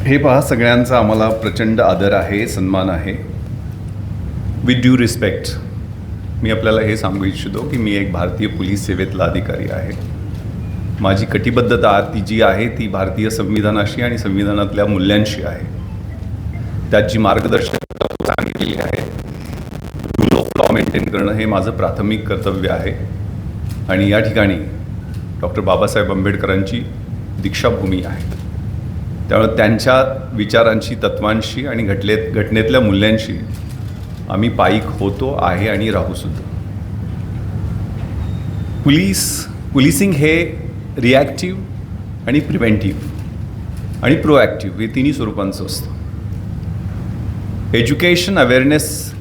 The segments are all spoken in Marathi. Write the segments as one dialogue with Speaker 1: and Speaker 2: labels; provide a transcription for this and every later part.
Speaker 1: हे पहा, सगळ्यांचा आम्हाला प्रचंड आदर आहे, सन्मान आहे. विथ ड्यू रिस्पेक्ट मी आपल्याला हे सांगू इच्छितो की मी एक भारतीय पोलीस सेवेतला अधिकारी आहे. माझी कटिबद्धता ती जी आहे ती भारतीय संविधानाशी आणि संविधानातल्या मूल्यांशी आहे. त्यात जी मार्गदर्शक सांगितलेली आहे, रूल ऑफ लॉ मेंटेन करणं हे माझं प्राथमिक कर्तव्य आहे. आणि या ठिकाणी डॉक्टर बाबासाहेब आंबेडकरांची दीक्षाभूमी आहे. त्यामुळे त्यांच्या विचारांशी, तत्वांशी आणि घटनेतल्या मूल्यांशी आम्ही पाईक होतो आहे आणि राहूसुद्धा. पोलिसिंग हे रिॲक्टिव्ह आणि प्रिव्हेंटिव्ह आणि प्रोॲक्टिव्ह हे तिन्ही स्वरूपांचं असतं. एज्युकेशन, अवेअरनेस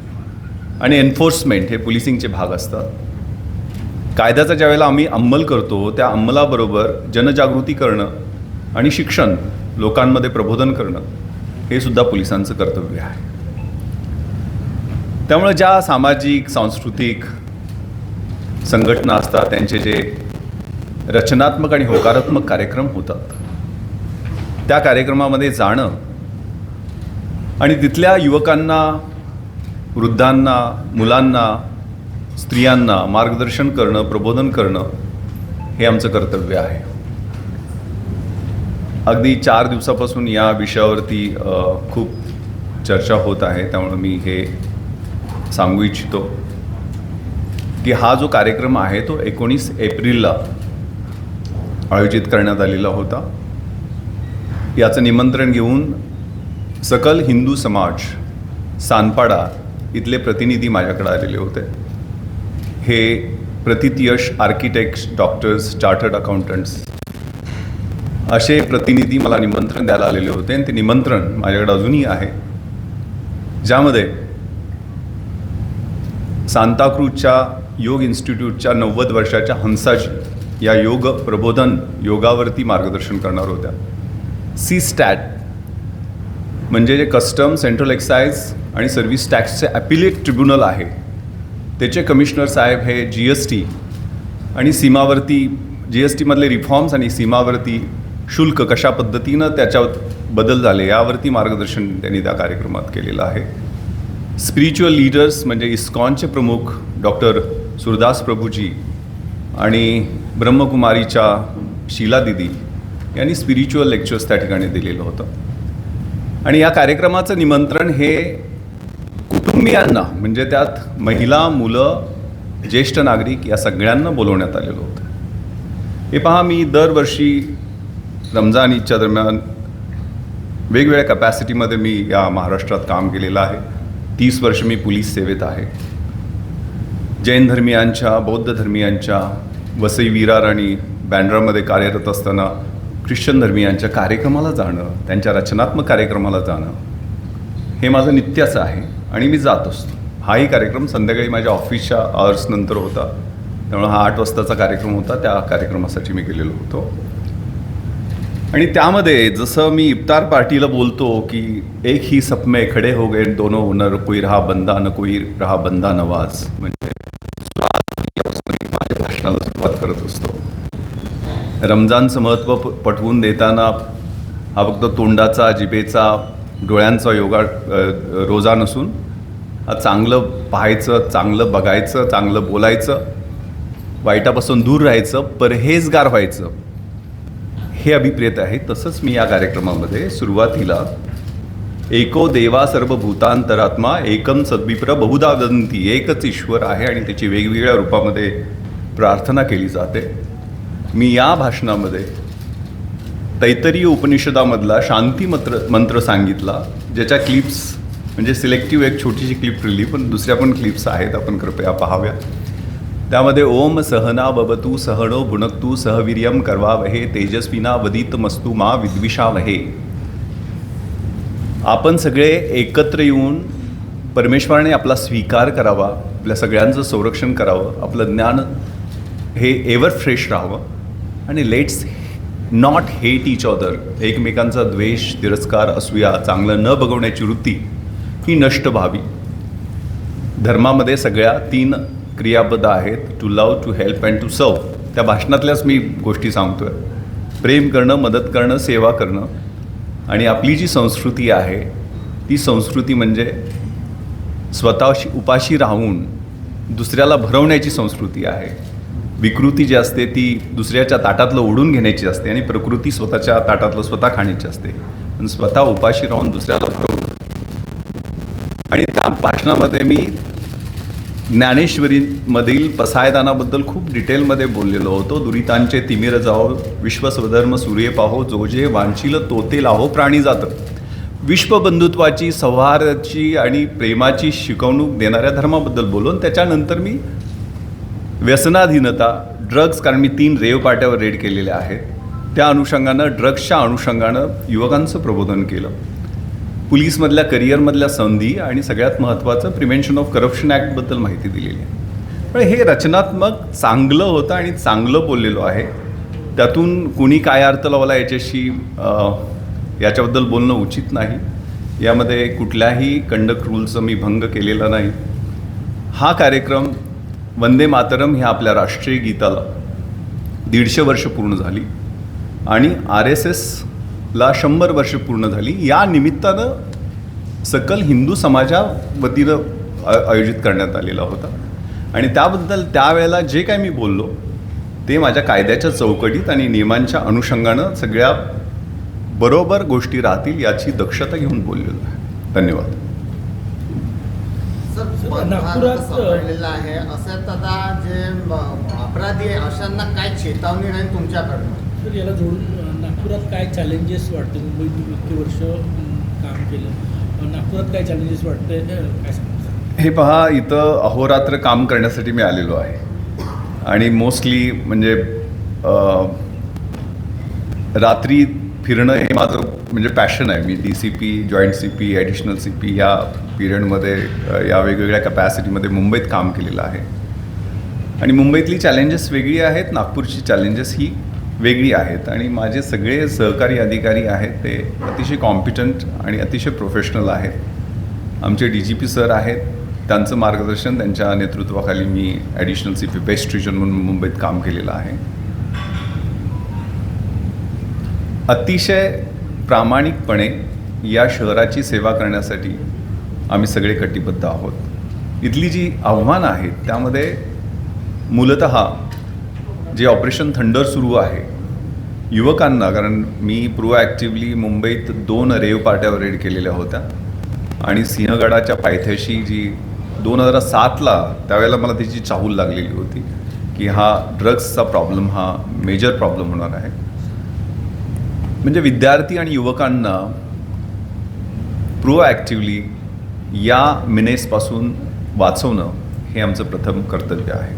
Speaker 1: आणि एन्फोर्समेंट हे पोलिसिंगचे भाग असतात. कायद्याचा ज्यावेळेला आम्ही अंमल करतो त्या अंमलाबरोबर जनजागृती करणं आणि शिक्षण, लोकांमध्ये प्रबोधन करणं हे सुद्धा पोलिसांचं कर्तव्य आहे. त्यामुळे ज्या सामाजिक, सांस्कृतिक संघटना असतात त्यांचे जे रचनात्मक आणि होकारात्मक कार्यक्रम होतात, त्या कार्यक्रमामध्ये जाणं आणि तिथल्या युवकांना, वृद्धांना, मुलांना, स्त्रियांना मार्गदर्शन करणं, प्रबोधन करणं हे आमचं कर्तव्य आहे. अगदी 4 दिवसापासून या विषयावरती खूप चर्चा होत आहे. त्यामुळे मी हे सांगू इच्छितो की हा जो कार्यक्रम आहे तो 19 एप्रिलला आयोजित करण्यात आलेला होता. याचं निमंत्रण घेऊन सकल हिंदू समाज, सानपाडा इथले प्रतिनिधी माझ्याकडे आलेले होते. हे प्रतितयश आर्किटेक्ट्स, डॉक्टर्स, चार्टर्ड अकाउंटंट्स असे प्रतिनिधी मला निमंत्रण द्यायला आलेले होते. आणि ते निमंत्रण माझ्याकडे अजूनही आहे, ज्यामध्ये सांताक्रूजच्या योग इन्स्टिट्यूटच्या 90 वर्षाच्या हंसाजी या योग प्रबोधन योगावरती मार्गदर्शन करणार होत्या. CSTAT म्हणजे जे कस्टम, सेंट्रल एक्साईज आणि सर्व्हिस टॅक्सचे ॲपिलेट ट्रिब्युनल आहे, त्याचे कमिशनर साहेब हे GST आणि सीमावर्ती GSTमधले रिफॉर्म्स आणि सीमावर्ती शुल्क कशा पद्धतीनं त्याच्यात बदल झाले यावरती मार्गदर्शन त्यांनी त्या कार्यक्रमात केलेलं आहे. स्पिरिच्युअल लीडर्स म्हणजे इस्कॉनचे प्रमुख डॉक्टर सुरदास प्रभूजी आणि ब्रह्मकुमारीच्या शीला दिदी यांनी स्पिरिच्युअल लेक्चर्स त्या ठिकाणी दिलेलं होतं. आणि या कार्यक्रमाचं निमंत्रण हे कुटुंबियांना, म्हणजे त्यात महिला, मुलं, ज्येष्ठ नागरिक या सगळ्यांना बोलवण्यात आलेलं होतं. हे पहा, मी दरवर्षी रमजान ईदच्या दरम्यान वेगवेगळ्या कॅपॅसिटीमध्ये मी या महाराष्ट्रात काम केलेलं आहे. 30 वर्ष मी पोलीस सेवेत आहे. जैन धर्मियांच्या, बौद्ध धर्मियांच्या, वसई विरार आणि बँड्रामध्ये कार्यरत असताना ख्रिश्चन धर्मियांच्या कार्यक्रमाला जाणं, त्यांच्या रचनात्मक कार्यक्रमाला जाणं हे माझं नित्याचं आहे आणि मी जात असतो. हाही कार्यक्रम संध्याकाळी माझ्या ऑफिसच्या आवर्सनंतर होता. त्यामुळे हा 8 वाजताचा कार्यक्रम होता. त्या कार्यक्रमासाठी मी गेलेलो होतो. आणि त्यामध्ये जसं मी इफ्तार पार्टीला बोलतो की एक ही सप में खडे हो गए दोनों, न कोई रहा बंदा न कोई रहा बंदा नवाज, म्हणजे माझ्या भाषणाला सुरुवात करत असतो. रमजानचं महत्त्व पटवून देताना हा फक्त तोंडाचा, जिभेचा, डोळ्यांचा रोजा नसून हा चांगलं पाहायचं, चांगलं बघायचं, चांगलं बोलायचं, वाईटापासून दूर राहायचं, परहेजगार व्हायचं हे अभिप्रेत आहे. तसंच मी या कार्यक्रमामध्ये सुरुवातीला एको देवा सर्वभूतांतरात्मा एकम सद्विप्र बहुधा वदन्ति, एकच ईश्वर आहे आणि त्याची वेगवेगळ्या रूपामध्ये प्रार्थना केली जाते. मी या भाषणामध्ये तैत्तरीय उपनिषदामधला शांती मंत्र सांगितला, ज्याच्या क्लिप्स म्हणजे सिलेक्टिव्ह एक छोटीशी क्लिप ठरली, पण दुसऱ्या पण क्लिप्स आहेत, आपण कृपया पाहाव्या. त्यामध्ये ओम सहना भवतु सहनो भुनक्तु सहवीर्यम कर्वावहे तेजस्विना वदितमस्तु मा विद्विषावहे. आपण सगळे एकत्र येऊन परमेश्वराने आपला स्वीकार करावा, आपल्या सगळ्यांचं संरक्षण करावं, आपलं ज्ञान हे एव्हर फ्रेश राहावं आणि let's not hate each other. एकमेकांचा द्वेष, तिरस्कार, असूया, चांगलं न बघवण्याची वृत्ती ही नष्ट व्हावी. धर्मामध्ये सगळ्या 3 क्रियापद आहेत, to love, to help and to serve. त्या भाषणातल्याच मी गोष्टी सांगतोय. प्रेम करणं, मदत करणं, सेवा करणं आणि आपली जी संस्कृती आहे ती संस्कृती म्हणजे स्वतःशी उपाशी राहून दुसऱ्याला भरवण्याची संस्कृती आहे. विकृती जी असते ती दुसऱ्याच्या ताटातलं ओढून घेण्याची असते आणि प्रकृती स्वतःच्या ताटातलं स्वतः खाण्याची असते. पण स्वतः उपाशी राहून दुसऱ्याला भरवणं. आणि त्या भाषणामध्ये मी ज्ञानेश्वरीमधील पसायदानाबद्दल खूप डिटेलमध्ये बोललेलो होतो. दुरितांचे तिमिर जाओ, विश्वस्वधर्म सूर्य पाहो, जो जे वांछील तोते लाहो प्राणी जात. विश्वबंधुत्वाची, सौहार्दाची आणि प्रेमाची शिकवणूक देणाऱ्या धर्माबद्दल बोलून त्याच्यानंतर मी व्यसनाधीनता, ड्रग्ज, कारण मी 3 रेव पार्ट्यावर रेड केलेल्या आहेत, त्या अनुषंगानं, ड्रग्सच्या अनुषंगानं युवकांचं प्रबोधन केलं. पोलीसमधल्या करिअरमधल्या संधी आणि सगळ्यात महत्त्वाचं प्रिव्हेन्शन ऑफ करप्शन ॲक्टबद्दल माहिती दिलेली आहे. पण हे रचनात्मक चांगलं होतं आणि चांगलं बोललेलो आहे. त्यातून कुणी काय अर्थ लावला याच्याबद्दल बोलणं उचित नाही. यामध्ये कुठल्याही कंडक्ट रूलचं मी भंग केलेला नाही. हा कार्यक्रम वंदे मातरम ह्या आपल्या राष्ट्रीय गीताला 150 वर्ष पूर्ण झाली आणि RSSला 100 वर्ष पूर्ण झाली. या निमित्तानं सकल हिंदू समाजा वतीनं आयोजित करण्यात आलेला होता आणि त्याबद्दल त्यावेळेला जे काय मी बोललो ते माझ्या कायद्याच्या चौकटीत आणि नियमांच्या अनुषंगानं सगळ्या बरोबर गोष्टी राहतील याची दक्षता घेऊन बोललेलो आहे. धन्यवाद.
Speaker 2: नागपुरात सापडलेलं आहे असं आता जे अपराधी आहे अशांना काय चेतावणी नाही तुमच्याकडनं?
Speaker 3: तर याला जोडून नागपुरात काय चॅलेंजेस वाटते? मुंबईत तुम्ही इतके वर्ष काम केलं, नागपुरात काय चॅलेंजेस वाटते काय सांगता?
Speaker 1: हे पहा, इथं अहोरात्र काम करण्यासाठी मी आलेलो आहे आणि मोस्टली म्हणजे रात्री फिरणं हे माझं म्हणजे पॅशन आहे. मी DCP, joint CP, additional CP या पिरियडमध्ये या वेगवेगळ्या कॅपॅसिटीमध्ये मुंबईत काम केलेलं आहे आणि मुंबईतली चॅलेंजेस वेगळी आहेत, नागपूरची चॅलेंजेस ही वेगळी आहेत आणि माझे सगळे सहकारी अधिकारी आहेत ते अतिशय कॉम्पिटंट आणि अतिशय प्रोफेशनल आहेत. आमचे DGP सर आहेत, त्यांचं मार्गदर्शन, त्यांच्या नेतृत्वाखाली मी ॲडिशनल CP वेस्ट रिजन म्हणून मुंबईत काम केलेलं आहे. अतिशय प्रामाणिकपणे या शहराची सेवा करण्यासाठी आम्ही सगळे कटिबद्ध आहोत. इथली जी आव्हानं आहेत त्यामध्ये मूलतः जे ऑपरेशन थंडर सुरू आहे युवकांना, कारण मी प्रोॲक्टिव्हली मुंबईत 2 रेव पार्ट्यावर रेड केलेल्या होत्या आणि सिंहगडाच्या पायथ्याशी जी 2007ला त्यावेळेला मला त्याची चाहूल लागलेली होती की हा ड्रग्सचा प्रॉब्लेम हा मेजर प्रॉब्लेम होणार आहे. म्हणजे विद्यार्थी आणि युवकांना प्रोॲक्टिव्हली या मिनेसपासून वाचवणं हे आमचं प्रथम कर्तव्य आहे.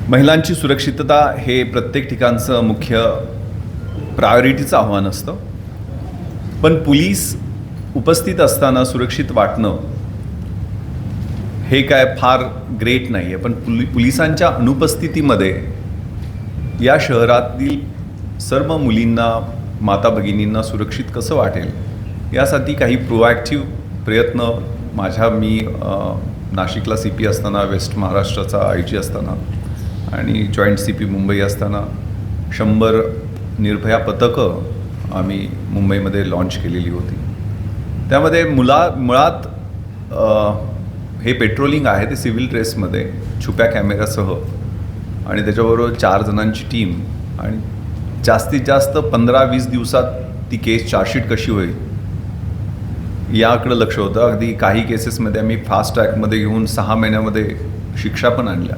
Speaker 1: महिलांची सुरक्षितता हे प्रत्येक ठिकाणचं मुख्य प्रायोरिटीचं आव्हान असतं, पण पोलीस उपस्थित असताना सुरक्षित वाटणं हे काय फार ग्रेट नाही आहे. पण पोलिसांच्या अनुपस्थितीमध्ये या शहरातील सर्व मुलींना, माता भगिनींना सुरक्षित कसं वाटेल यासाठी काही प्रोॲक्टिव्ह प्रयत्न मी नाशिकला CP असताना, वेस्ट महाराष्ट्राचा IG असताना आणि जॉईंट CP मुंबई असताना 100 निर्भया पथकं आम्ही मुंबईमध्ये लॉन्च केलेली होती. त्यामध्ये मुळात हे पेट्रोलिंग आहे ते सिव्हिल ड्रेसमध्ये छुप्या कॅमेऱ्यासह आणि त्याच्याबरोबर 4 जणांची टीम आणि जास्तीत जास्त 15-20 दिवसात ती केस चार्जशीट कशी होईल याकडं लक्ष होतं. अगदी काही केसेसमध्ये आम्ही फास्ट ट्रॅकमध्ये घेऊन 6 महिन्यामध्ये शिक्षा पण आणल्या.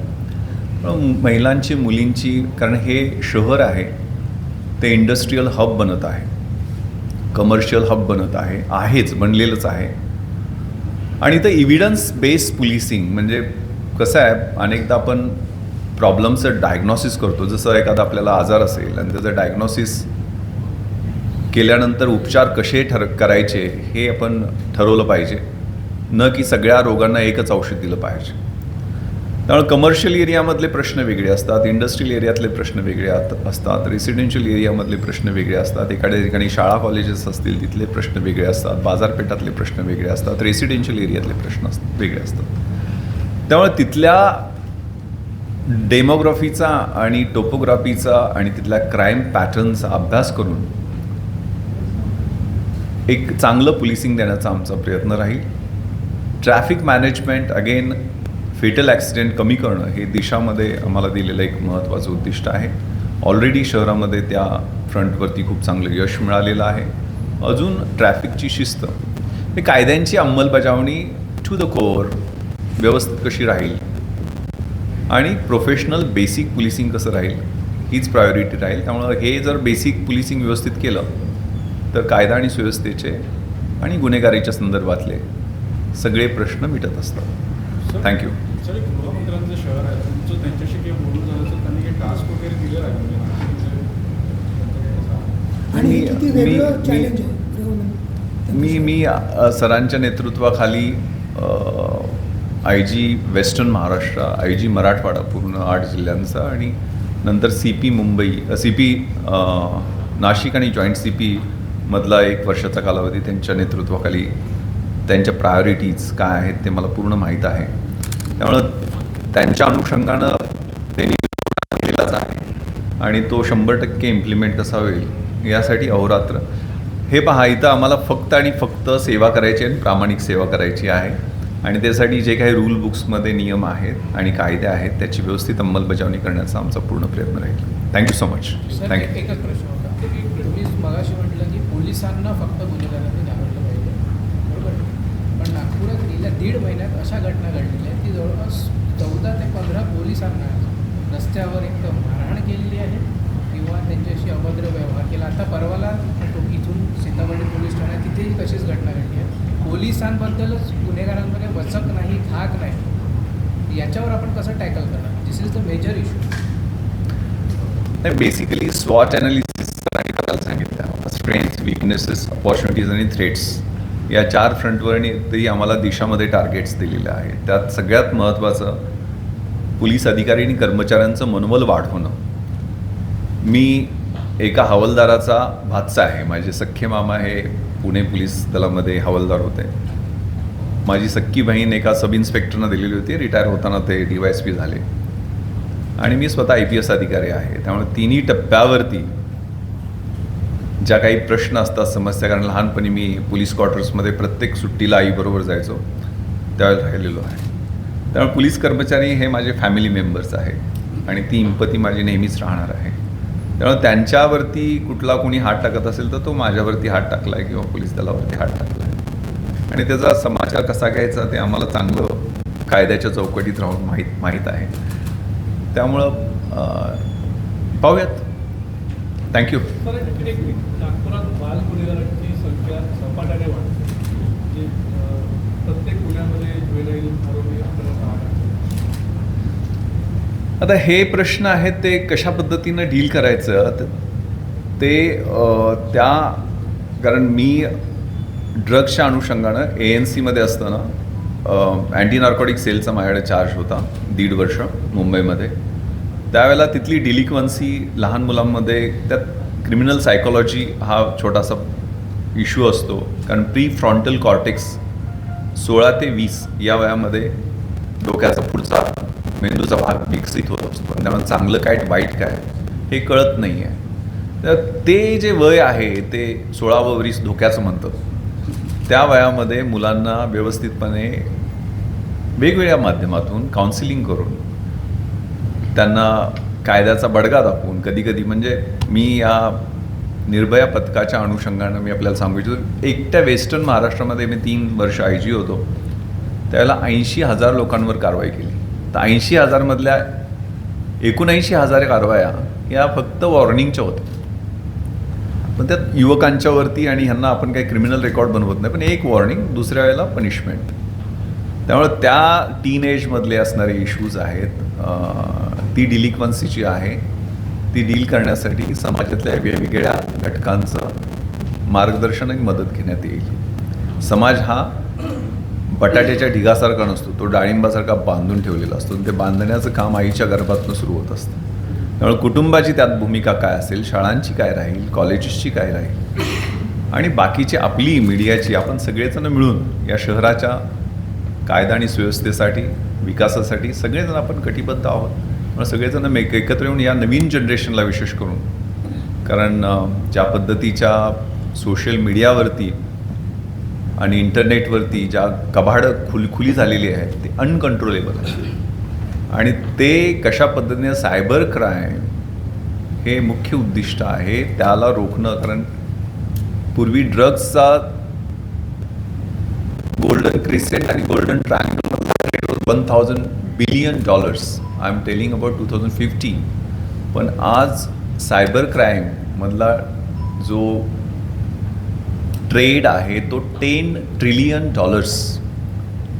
Speaker 1: महिलांची, मुलींची, कारण हे शहर आहे ते इंडस्ट्रीयल हब बनत आहे, कमर्शियल हब बनत आहेच, बनलेलंच आहे. आणि इथं इव्हिडन्स बेस्ड पोलिसिंग म्हणजे कसं आहे, अनेकदा आपण प्रॉब्लेमचं डायग्नॉसिस करतो. जसं एखादा आपल्याला आजार असेल आणि त्याचं डायग्नॉसिस केल्यानंतर उपचार कसे करायचे हे आपण ठरवलं पाहिजे, न की सगळ्या रोगांना एकच औषध दिलं पाहिजे. त्यामुळे कमर्शियल एरियामधले प्रश्न वेगळे असतात, इंडस्ट्रियल एरियातले प्रश्न वेगळे असतात, रेसिडेन्शियल एरियामधले प्रश्न वेगळे असतात, एखाद्या ठिकाणी शाळा कॉलेजेस असतील तिथले प्रश्न वेगळे असतात, बाजारपेठातले प्रश्न वेगळे असतात, रेसिडेन्शियल एरियातले प्रश्न वेगळे असतात. त्यामुळे तिथल्या डेमोग्राफीचा आणि टोपोग्राफीचा आणि तिथल्या क्राईम पॅटर्नचा अभ्यास करून एक चांगलं पोलिसिंग देण्याचा आमचा प्रयत्न राहील. Traffic management again fatal accident कमी करणं हे दिशामध्ये आम्हाला दिलेलं एक महत्त्वाचं उद्दिष्ट आहे. ऑलरेडी शहरामध्ये त्या फ्रंटवरती खूप चांगलं यश मिळालेलं आहे. अजून ट्रॅफिकची शिस्त हे कायद्यांची अंमलबजावणी टू द कोअर व्यवस्थित कशी राहील आणि प्रोफेशनल बेसिक पोलिसिंग कसं राहील हीच प्रायोरिटी राहील. त्यामुळं हे जर बेसिक पोलिसिंग व्यवस्थित केलं तर कायदा आणि सुव्यवस्थेचे आणि गुन्हेगारीच्या संदर्भातले सगळे प्रश्न मिटत असतात. थँक्यू.
Speaker 4: सर, एक गृहमंत्र्यांचं शहर आहे, तुमचं त्यांच्याशी काही बोलून झालं तर त्यांनी काही टास्क वगैरे दिलेलं आहे
Speaker 5: आणि किती वेगळं चॅलेंज
Speaker 1: मी
Speaker 5: आहे गृहमंत्री?
Speaker 1: मी मी सरांच्या नेतृत्वाखाली IG western Maharashtra, IG Marathwada पूर्ण 8 जिल्ह्यांचा आणि नंतर CP मुंबई, CP नाशिक आणि जॉईंट CP मधला 1 वर्षाचा कालावधी त्यांच्या नेतृत्वाखाली त्यांच्या प्रायोरिटीज काय आहेत ते मला पूर्ण माहीत आहे. त्यामुळं त्यांच्या अनुषंगानं त्यांनी केलाच आहे आणि तो 100% इम्प्लिमेंट कसा होईल यासाठी अहोरात्र. हे पहा, इथं आम्हाला फक्त आणि फक्त सेवा करायची आणि प्रामाणिक सेवा करायची आहे आणि त्यासाठी जे काही रूल बुक्समध्ये नियम आहेत आणि कायदे आहेत त्याची व्यवस्थित अंमलबजावणी करण्याचा आमचा पूर्ण प्रयत्न राहील. Thank you so much.
Speaker 6: Sir,
Speaker 1: thank you.
Speaker 6: एकच प्रश्न होता. तुम्ही मगाशी म्हटलं की पोलिसांना फक्त गुन्हेगारांनी घाबरलं पाहिजे, बरोबर. पण नागपुरात गेल्या 1.5 महिन्यात अशा घटना घडलेल्या आहेत की जवळपास 14 ते 15 पोलिसांना रस्त्यावर एकदम मारहाण केलेली आहे किंवा त्यांच्याशी अभद्र व्यवहार केला. आता परवाला इथून सीतामढी पोलीस ठाण्यात तिथेही तशीच घटना घडली आहे. पोलिसांबद्दलच गुन्हेगारांमध्ये वचक नाही, धाक नाही. याच्यावर आपण कसं टॅकल करणार? दिस इज द मेजर इश्यू.
Speaker 1: नाही, बेसिकली स्वॉट ॲनालिसिस करायला सांगितलं. स्ट्रेंथ, विकनेसेस, अपॉर्च्युनिटीज आणि थ्रेट्स या 4 फ्रंटवरनी तरी आम्हाला दिशामध्ये टार्गेट्स दिलेले आहेत. त्यात सगळ्यात महत्त्वाचं पोलीस अधिकारी आणि कर्मचाऱ्यांचं मनोबल वाढवणं. मी एका हवालदाराचा भाचा आहे. माझे सख्खे मामा हे पुणे पोलीस दलामध्ये हवालदार होते. माझी सख्खी बहीण एका सब इन्स्पेक्टरना दिलेली होती. रिटायर होताना ते DYSP झाले आणि मी स्वतः IPS अधिकारी आहे. त्यामुळे तिन्ही टप्प्यावरती ज्या काही प्रश्न असतात, समस्या, कारण लहानपणी मी पोलीस क्वार्टर्समध्ये प्रत्येक सुट्टीला आईबरोबर जायचो, त्यावेळेला राहिलेलो आहे. त्यामुळे पोलीस कर्मचारी हे माझे फॅमिली मेंबर्स आहेत आणि ती इम्पती माझी नेहमीच राहणार आहे. त्यामुळे त्यांच्यावरती कुठला कोणी हात टाकत असेल तर तो माझ्यावरती हात टाकला आहे किंवा पोलीस दलावरती हात टाकला आहे आणि त्याचा समाचार कसा घ्यायचा ते आम्हाला चांगलं कायद्याच्या चौकटीत राहून माहीत आहे. त्यामुळं पाहूयात. थँक्यू.
Speaker 4: सर, एक नागपुरात बाल गुन्हेगारांची संख्या झपाट्याने वाढते. म्हणजे प्रत्येक गुन्ह्यामध्ये ज्वेलरी आरोपी आपल्याला पाहायला.
Speaker 1: आता हे प्रश्न आहेत ते कशा पद्धतीनं डील करायचं ते कारण मी ड्रग्सच्या अनुषंगानं ANCमध्ये असताना अँटी नार्कोटिक सेलचा माझ्याकडे चार्ज होता 1.5 वर्ष मुंबईमध्ये. त्यावेळेला तिथली डिलिक्वन्सी लहान मुलांमध्ये, त्यात क्रिमिनल सायकोलॉजी हा छोटासा इश्यू असतो. कारण प्री फ्रॉन्टल कॉर्टेक्स 16 ते 20 या वयामध्ये डोक्याचा पुढचा मेंदूचा भाग विकसित होत असतो. त्यामुळे चांगलं काय वाईट काय हे कळत नाही आहे. तर ते जे वय आहे ते 16वं वरीस धोक्याचं म्हणतं. त्या वयामध्ये मुलांना व्यवस्थितपणे वेगवेगळ्या माध्यमातून काउन्सिलिंग करून त्यांना कायद्याचा बडगा दाखवून कधी म्हणजे मी या निर्भया पथकाच्या अनुषंगानं मी आपल्याला सांगू इच्छितो, एकट्या वेस्टर्न महाराष्ट्रामध्ये मी 3 वर्ष IG होतो. त्यावेळेला 80,000 लोकांवर कारवाई केली. तर 80,000 मधल्या 79,000 कारवाया या फक्त वॉर्निंगच्या होत्या. पण त्यात युवकांच्यावरती आणि ह्यांना आपण काही क्रिमिनल रेकॉर्ड बनवत नाही, पण एक वॉर्निंग, दुसऱ्या वेळेला पनिशमेंट. त्यामुळे त्या टीनएजमधले असणारे इश्यूज आहेत, ती डिलिक्वन्सीची आहे, ती डील करण्यासाठी समाजातल्या वेगवेगळ्या घटकांचं मार्गदर्शन आणि मदत घेण्यात येईल. समाज हा बटाट्याच्या ढिगासारखा नसतो, तो डाळिंबासारखा बांधून ठेवलेला असतो. ते बांधण्याचं काम आईच्या गर्भातून सुरू होत असतं. त्यामुळे कुटुंबाची त्यात भूमिका काय असेल, शाळांची काय राहील, कॉलेजेसची काय राहील आणि बाकीची आपली मीडियाची, आपण सगळेजण मिळून या शहराच्या कायदा आणि सुव्यवस्थेसाठी, विकासासाठी सगळेजण आपण कटिबद्ध आहोत. मग सगळेजण एकत्र येऊन या नवीन जनरेशनला विशेष करून, कारण ज्या पद्धतीच्या सोशल मीडियावरती आणि इंटरनेटवरती ज्या कबाडं खुली झालेली आहेत ते अनकंट्रोलेबल आहे. आणि ते कशा पद्धतीने सायबर क्राईम हे मुख्य उद्दिष्ट आहे त्याला रोखणं. कारण पूर्वी ड्रग्सचा गोल्डन क्रिसेंट आणि गोल्डन ट्रायंगलमधला rate was $1,000 billion. I am telling about 2015. पण आज सायबर क्राईममधला जो ट्रेड आहे तो $10 ट्रिलियन.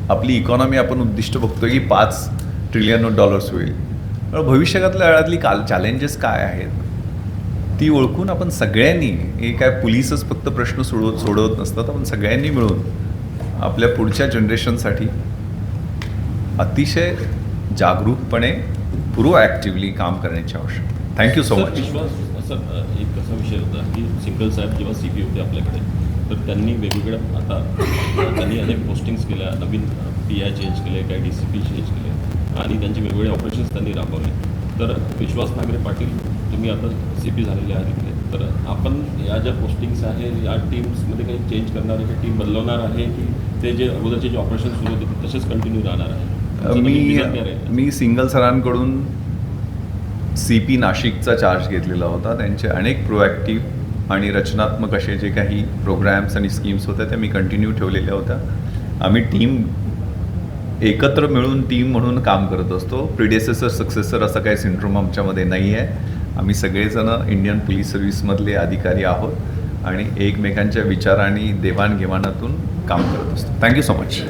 Speaker 1: आपली इकॉनॉमी आपण उद्दिष्ट बघतो की $5 ट्रिलियन होईल. पण भविष्यातल्या काळातली चॅलेंजेस काय आहेत ती ओळखून आपण सगळ्यांनी, हे काय पोलीसच फक्त प्रश्न सोडवत नसतात, आपण सगळ्यांनी मिळून आपल्या पुढच्या जनरेशनसाठी अतिशय जागरूकपणे प्रोॲक्टिव्हली काम करण्याची आवश्यकता. Thank you so much.
Speaker 7: सर एक असा विषय होता की सिंगल साहेब जेव्हा CP होते आपल्याकडे, तर त्यांनी वेगवेगळ्या त्यांनी अनेक पोस्टिंग्स केल्या, नवीन PI चेंज केले, काही DCP चेंज केले आणि त्यांचे वेगवेगळे ऑपरेशन्स त्यांनी राबवले. तर विश्वास नांगरे पाटील तुम्ही आता CP झालेले आहात इथले, तर आपण या ज्या पोस्टिंग्स आहेत या टीम्समध्ये काही चेंज करणार आहे, टीम बदलवणार आहे की ते जे अगोदरचे जे ऑपरेशन्स सुरू होते ते तसेच कंटिन्यू राहणार आहे?
Speaker 1: मी सिंगल सरांकडून CP नाशिकचा चार्ज घेतलेला होता. त्यांचे अनेक प्रोॲक्टिव्ह आणि रचनात्मक असे जे काही प्रोग्रॅम्स आणि स्कीम्स होत्या त्या मी कंटिन्यू ठेवलेल्या होत्या. आम्ही टीम एकत्र मिळून टीम म्हणून काम करत असतो. प्रिडेसेसर सक्सेसर असा काही सिंड्रोम आमच्यामध्ये नाही आहे. आम्ही सगळेजणं इंडियन पोलीस सर्व्हिसमधले अधिकारी आहोत आणि एकमेकांच्या विचारांनी देवाणघेवाणातून काम करत असतो. Thank you so much.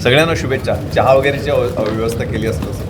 Speaker 1: सगळ्यांना शुभेच्छा. चहा वगैरेची व्यवस्था केली असतं.